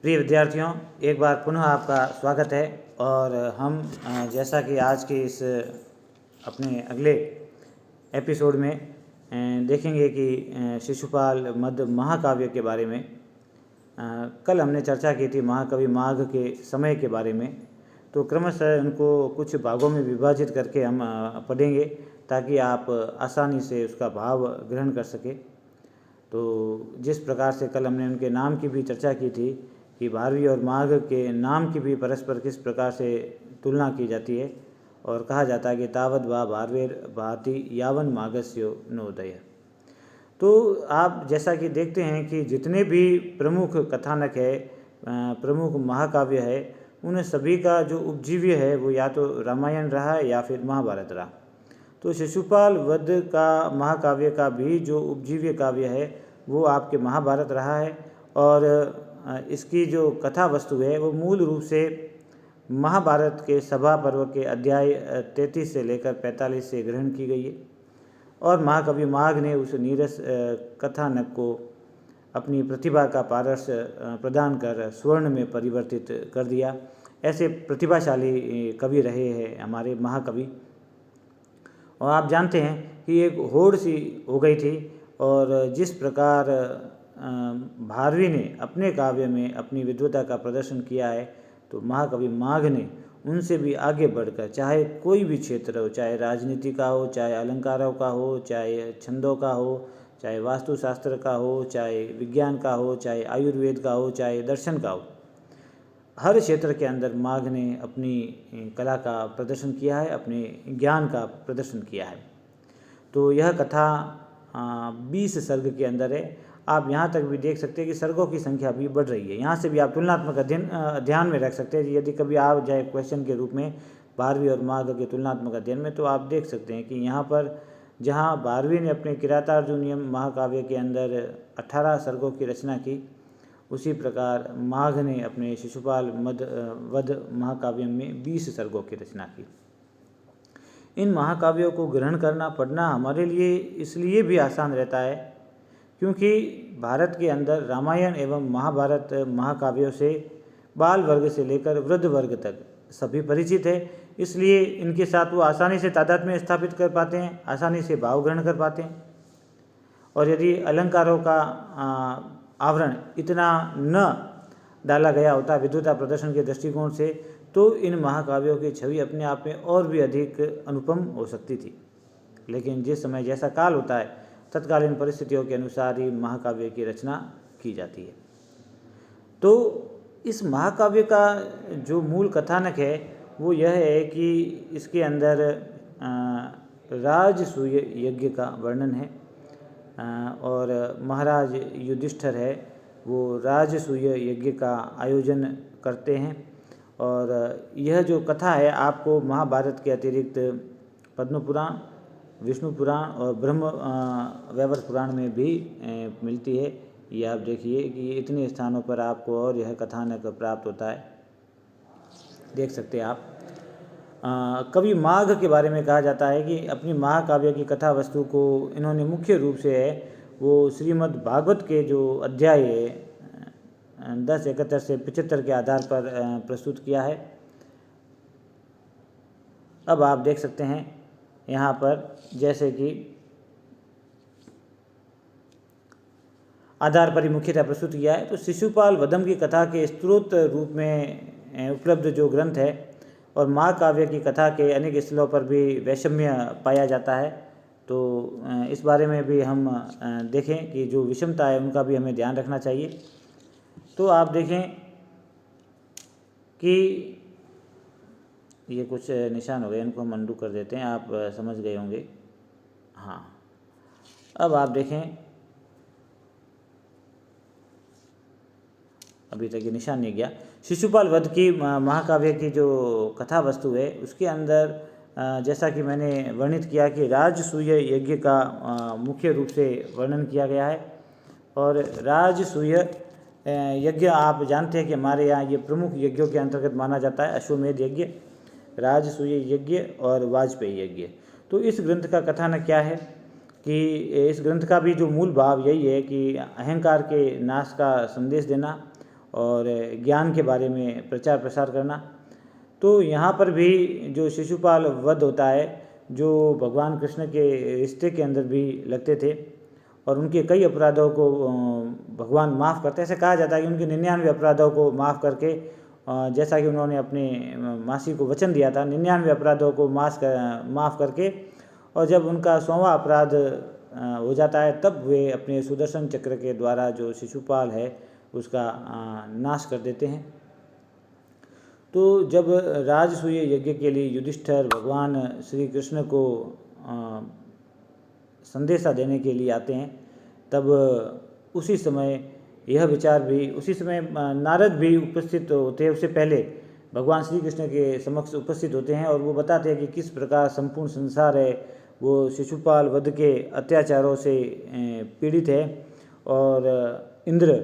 प्रिय विद्यार्थियों, एक बार पुनः आपका स्वागत है। और हम जैसा कि आज के इस अपने अगले एपिसोड में देखेंगे कि शिशुपाल मध्य महाकाव्य के बारे में कल हमने चर्चा की थी महाकवि माघ के समय के बारे में। तो क्रमशः उनको कुछ भागों में विभाजित करके हम पढ़ेंगे ताकि आप आसानी से उसका भाव ग्रहण कर सकें। तो जिस प्रकार से कल हमने उनके नाम की भी चर्चा की थी कि भारवी और माघ के नाम की भी परस्पर किस प्रकार से तुलना की जाती है और कहा जाता है कि तावद वा भारवेर भाति यावन माघस्यो नोदय। तो आप जैसा कि देखते हैं कि जितने भी प्रमुख कथानक है, प्रमुख महाकाव्य है, उन सभी का जो उपजीव्य है वो या तो रामायण रहा है या फिर महाभारत रहा। तो शिशुपाल वध का महाकाव्य का भी जो उपजीव्य काव्य है वो आपके महाभारत रहा है। और इसकी जो कथा वस्तु है वो मूल रूप से महाभारत के सभा पर्व के अध्याय 33 से लेकर 45 से ग्रहण की गई है। और महाकवि माघ ने उस नीरस कथानक को अपनी प्रतिभा का पारस प्रदान कर स्वर्ण में परिवर्तित कर दिया। ऐसे प्रतिभाशाली कवि रहे हैं हमारे महाकवि। और आप जानते हैं कि एक होड़ सी हो गई थी और जिस प्रकार भारवी ने अपने काव्य में अपनी विद्वता का प्रदर्शन किया है, तो महाकवि माघ ने उनसे भी आगे बढ़कर चाहे कोई भी क्षेत्र हो, चाहे राजनीति का हो, चाहे अलंकारों का हो, चाहे छंदों का हो, चाहे वास्तुशास्त्र का हो, चाहे विज्ञान का हो, चाहे आयुर्वेद का हो, चाहे दर्शन का हो, हर क्षेत्र के अंदर माघ ने अपनी कला का प्रदर्शन किया है, अपने ज्ञान का प्रदर्शन किया है। तो यह कथा 20 सर्ग के अंदर है। आप यहाँ तक भी देख सकते हैं कि सर्गों की संख्या भी बढ़ रही है। यहाँ से भी आप तुलनात्मक अध्ययन ध्यान में रख सकते हैं। यदि कभी आ जाए क्वेश्चन के रूप में भारवी और माघ के तुलनात्मक अध्ययन में, तो आप देख सकते हैं कि यहाँ पर जहाँ भारवी ने अपने किरातार्जुनीयम महाकाव्य के अंदर 18 सर्गों की रचना की, उसी प्रकार माघ ने अपने शिशुपाल वध महाकाव्य में 20 सर्गों की रचना की। इन महाकाव्यों को ग्रहण करना पढ़ना हमारे लिए इसलिए भी आसान रहता है क्योंकि भारत के अंदर रामायण एवं महाभारत महाकाव्यों से बाल वर्ग से लेकर वृद्ध वर्ग तक सभी परिचित है। इसलिए इनके साथ वो आसानी से तादात्म्य स्थापित कर पाते हैं, आसानी से भाव ग्रहण कर पाते हैं। और यदि अलंकारों का आवरण इतना न डाला गया होता विद्वता प्रदर्शन के दृष्टिकोण से, तो इन महाकाव्यों की छवि अपने आप में और भी अधिक अनुपम हो सकती थी। लेकिन जिस समय जैसा काल होता है, तत्कालीन परिस्थितियों के अनुसार ही महाकाव्य की रचना की जाती है। तो इस महाकाव्य का जो मूल कथानक है वो यह है कि इसके अंदर राजसूय यज्ञ का वर्णन है। और महाराज युधिष्ठिर है वो राजसूय यज्ञ का आयोजन करते हैं। और यह जो कथा है आपको महाभारत के अतिरिक्त पद्म पुराण, विष्णु पुराण और ब्रह्म वैवर्त पुराण में भी मिलती है। ये आप देखिए कि इतने स्थानों पर आपको और यह कथानक प्राप्त होता है, देख सकते हैं आप। कवि माघ के बारे में कहा जाता है कि अपनी महाकाव्य की कथा वस्तु को इन्होंने मुख्य रूप से है वो श्रीमद् भागवत के जो अध्याय है 10, 71 से 75 के आधार पर प्रस्तुत किया है। अब आप देख सकते हैं यहाँ पर जैसे कि आधार पर ही मुख्यतः प्रस्तुत किया है। तो शिशुपाल वधम की कथा के स्त्रोत रूप में उपलब्ध जो ग्रंथ है और महाकाव्य की कथा के अनेक स्थलों पर भी वैषम्य पाया जाता है। तो इस बारे में भी हम देखें कि जो विषमता है उनका भी हमें ध्यान रखना चाहिए। तो आप देखें कि ये कुछ निशान हो गए, इनको हम अनडू कर देते हैं, आप समझ गए होंगे। हाँ, अब आप देखें, अभी तक ये निशान नहीं गया। शिशुपाल वध की महाकाव्य की जो कथा वस्तु है उसके अंदर जैसा कि मैंने वर्णित किया कि राजसूय यज्ञ का मुख्य रूप से वर्णन किया गया है। और राजसूय यज्ञ आप जानते हैं कि हमारे यहाँ ये प्रमुख यज्ञों के अंतर्गत माना जाता है, अश्वमेध यज्ञ, राजसूय यज्ञ और वाजपेयी यज्ञ। तो इस ग्रंथ का कथानक क्या है कि इस ग्रंथ का भी जो मूल भाव यही है कि अहंकार के नाश का संदेश देना और ज्ञान के बारे में प्रचार प्रसार करना। तो यहाँ पर भी जो शिशुपाल वध होता है, जो भगवान कृष्ण के रिश्ते के अंदर भी लगते थे और उनके कई अपराधों को भगवान माफ़ करते हैं। ऐसे कहा जाता है कि उनके 99 अपराधों को माफ़ करके, जैसा कि उन्होंने अपने मासी को वचन दिया था, 99 अपराधों को माफ़ करके, और जब उनका 100वां अपराध हो जाता है तब वे अपने सुदर्शन चक्र के द्वारा जो शिशुपाल है उसका नाश कर देते हैं। तो जब राजसूय यज्ञ के लिए युधिष्ठिर भगवान श्री कृष्ण को संदेशा देने के लिए आते हैं, तब उसी समय यह विचार भी, उसी समय नारद भी उपस्थित होते हैं। उससे पहले भगवान श्री कृष्ण के समक्ष उपस्थित होते हैं और वो बताते हैं कि किस प्रकार संपूर्ण संसार है वो शिशुपाल वध के अत्याचारों से पीड़ित है, और इंद्र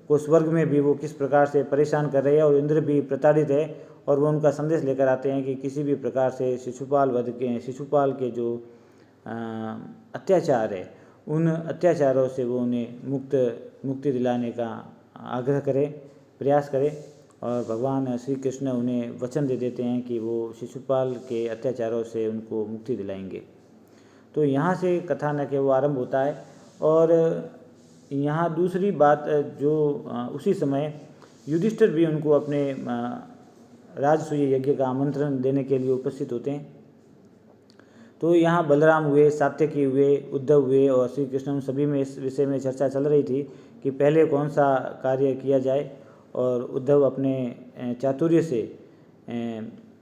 को स्वर्ग में भी वो किस प्रकार से परेशान कर रहे हैं, और इंद्र भी प्रताड़ित है। और वो उनका संदेश लेकर आते हैं कि किसी भी प्रकार से शिशुपाल के जो अत्याचार है, उन अत्याचारों से वो उन्हें मुक्ति दिलाने का आग्रह करें, प्रयास करें। और भगवान श्री कृष्ण उन्हें वचन दे देते हैं कि वो शिशुपाल के अत्याचारों से उनको मुक्ति दिलाएंगे। तो यहाँ से कथानक है वो आरंभ होता है। और यहाँ दूसरी बात जो उसी समय युधिष्ठिर भी उनको अपने राजसूय यज्ञ का आमंत्रण देने के लिए उपस्थित होते हैं। तो यहाँ बलराम हुए, सात्यकी हुए, उद्धव हुए और श्री कृष्ण सभी में इस विषय में चर्चा चल रही थी कि पहले कौन सा कार्य किया जाए। और उद्धव अपने चातुर्य से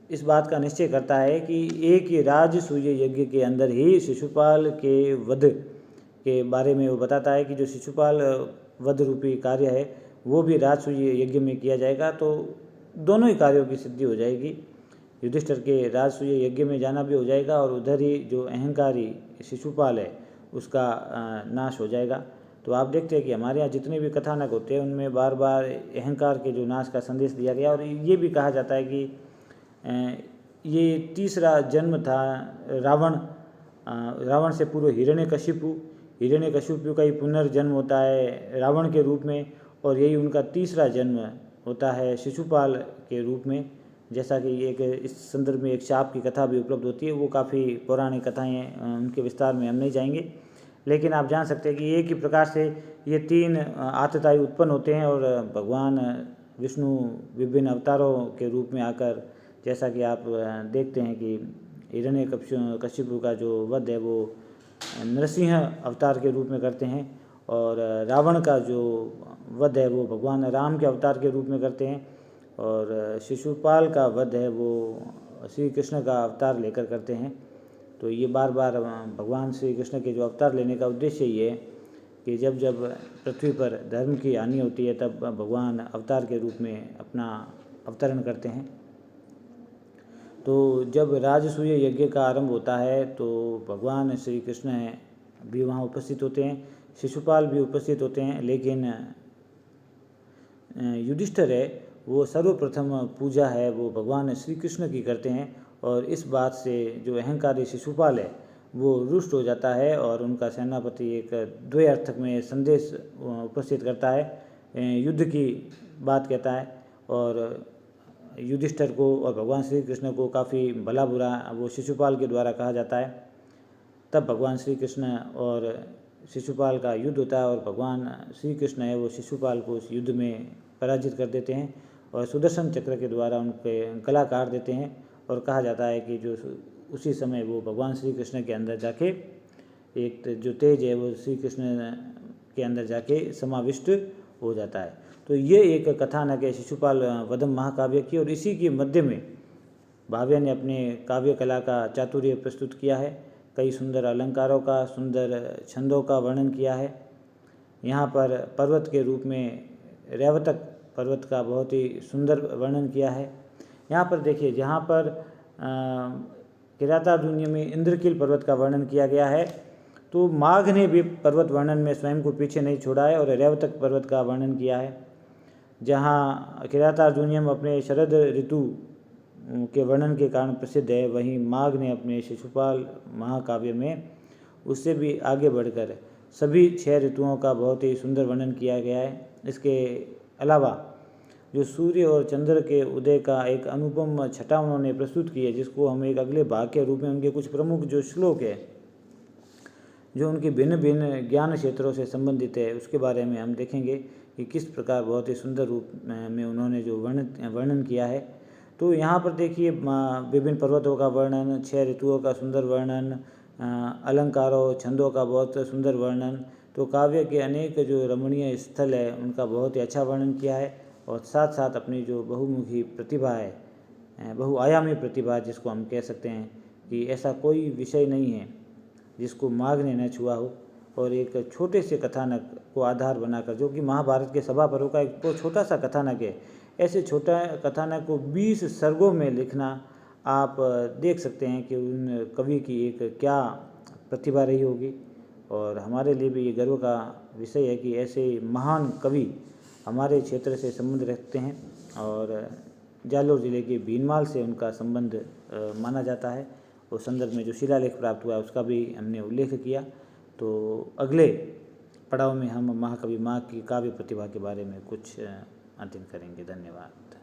इस बात का निश्चय करता है कि एक ही राजसूय यज्ञ के अंदर ही शिशुपाल के वध के बारे में वो बताता है कि जो शिशुपाल वध रूपी कार्य है वो भी राजसूय यज्ञ में किया जाएगा, तो दोनों ही कार्यों की सिद्धि हो जाएगी। युधिष्ठिर के राजसूय यज्ञ में जाना भी हो जाएगा और उधर ही जो अहंकारी शिशुपाल है उसका नाश हो जाएगा। तो आप देखते हैं कि हमारे यहाँ जितने भी कथानक होते हैं उनमें बार बार अहंकार के जो नाश का संदेश दिया गया। और ये भी कहा जाता है कि ये तीसरा जन्म था रावण से पूर्व हिरण्यकशिपु का ही पुनर्जन्म होता है रावण के रूप में, और यही उनका तीसरा जन्म होता है शिशुपाल के रूप में। जैसा कि एक इस संदर्भ में एक शाप की कथा भी उपलब्ध होती है, वो काफ़ी पौराणिक कथाएं हैं, उनके विस्तार में हम नहीं जाएंगे। लेकिन आप जान सकते हैं कि एक ही प्रकार से ये 3 आतताई उत्पन्न होते हैं और भगवान विष्णु विभिन्न अवतारों के रूप में आकर, जैसा कि आप देखते हैं कि हिरण्यकशिपु का जो वध है वो नरसिंह अवतार के रूप में करते हैं, और रावण का जो वध है वो भगवान राम के अवतार के रूप में करते हैं, और शिशुपाल का वध है वो श्री कृष्ण का अवतार लेकर करते हैं। तो ये बार बार भगवान श्री कृष्ण के जो अवतार लेने का उद्देश्य ये है कि जब जब पृथ्वी पर धर्म की हानि होती है तब भगवान अवतार के रूप में अपना अवतरण करते हैं। तो जब राजसूय यज्ञ का आरंभ होता है तो भगवान श्री कृष्ण भी वहाँ उपस्थित होते हैं, शिशुपाल भी उपस्थित होते हैं, लेकिन युधिष्ठिर है वो सर्वप्रथम पूजा है वो भगवान श्री कृष्ण की करते हैं। और इस बात से जो अहंकारी शिशुपाल है वो रुष्ट हो जाता है और उनका सेनापति एक द्वयार्थक में संदेश उपस्थित करता है, युद्ध की बात कहता है, और युधिष्ठिर को और भगवान श्री कृष्ण को काफ़ी भला बुरा वो शिशुपाल के द्वारा कहा जाता है। तब भगवान श्री कृष्ण और शिशुपाल का युद्ध होता है और भगवान श्री कृष्ण है वो शिशुपाल को उस युद्ध में पराजित कर देते हैं और सुदर्शन चक्र के द्वारा उनके गला काट देते हैं। और कहा जाता है कि जो उसी समय वो भगवान श्री कृष्ण के अंदर जाके एक जो तेज है वो श्री कृष्ण के अंदर जाके समाविष्ट हो जाता है। तो ये एक कथानक है शिशुपाल वधम महाकाव्य की, और इसी के मध्य में भाव्य ने अपने काव्य कला का चातुर्य प्रस्तुत किया है, कई सुंदर अलंकारों का, सुंदर छंदों का वर्णन किया है। यहाँ पर पर्वत के रूप में रैवतक पर्वत का बहुत ही सुंदर वर्णन किया है। यहाँ पर देखिए, जहाँ पर किरातार्जुनीय में इंद्रकील पर्वत का वर्णन किया गया है, तो माघ ने भी पर्वत वर्णन में स्वयं को पीछे नहीं छोड़ा है और रैवतक पर्वत का वर्णन किया है। जहाँ किरातार्जुनीयम अपने शरद ऋतु के वर्णन के कारण प्रसिद्ध है, वहीं माघ ने अपने शिशुपाल महाकाव्य में उससे भी आगे बढ़कर सभी 6 ऋतुओं का बहुत ही सुंदर वर्णन किया गया है। इसके अलावा जो सूर्य और चंद्र के उदय का एक अनुपम छटा उन्होंने प्रस्तुत की है, जिसको हम एक अगले भाग के रूप में उनके कुछ प्रमुख जो श्लोक है जो उनके भिन्न भिन्न ज्ञान क्षेत्रों से संबंधित है, उसके बारे में हम देखेंगे कि किस प्रकार बहुत ही सुंदर रूप में उन्होंने जो वर्णन किया है। तो यहाँ पर देखिए विभिन्न पर्वतों का वर्णन, 6 ऋतुओं का सुंदर वर्णन, अलंकारों छंदों का बहुत सुंदर वर्णन, तो काव्य के अनेक जो रमणीय स्थल है उनका बहुत ही अच्छा वर्णन किया है। और साथ साथ अपनी जो बहुमुखी प्रतिभा है, बहुआयामी प्रतिभा जिसको हम कह सकते हैं कि ऐसा कोई विषय नहीं है जिसको माघ ने न छुआ हो। और एक छोटे से कथानक को आधार बनाकर, जो कि महाभारत के सभा पर्व का एक तो छोटा सा कथानक है, ऐसे छोटा कथानक को 20 सर्गों में लिखना, आप देख सकते हैं कि उन कवि की एक क्या प्रतिभा रही होगी। और हमारे लिए भी ये गर्व का विषय है कि ऐसे महान कवि हमारे क्षेत्र से संबंध रखते हैं। और जालौर ज़िले के भीनमाल से उनका संबंध माना जाता है। उस संदर्भ में जो शिलालेख प्राप्त हुआ है उसका भी हमने उल्लेख किया। तो अगले पड़ाव में हम महाकवि माघ की काव्य प्रतिभा के बारे में कुछ अध्ययन करेंगे। धन्यवाद।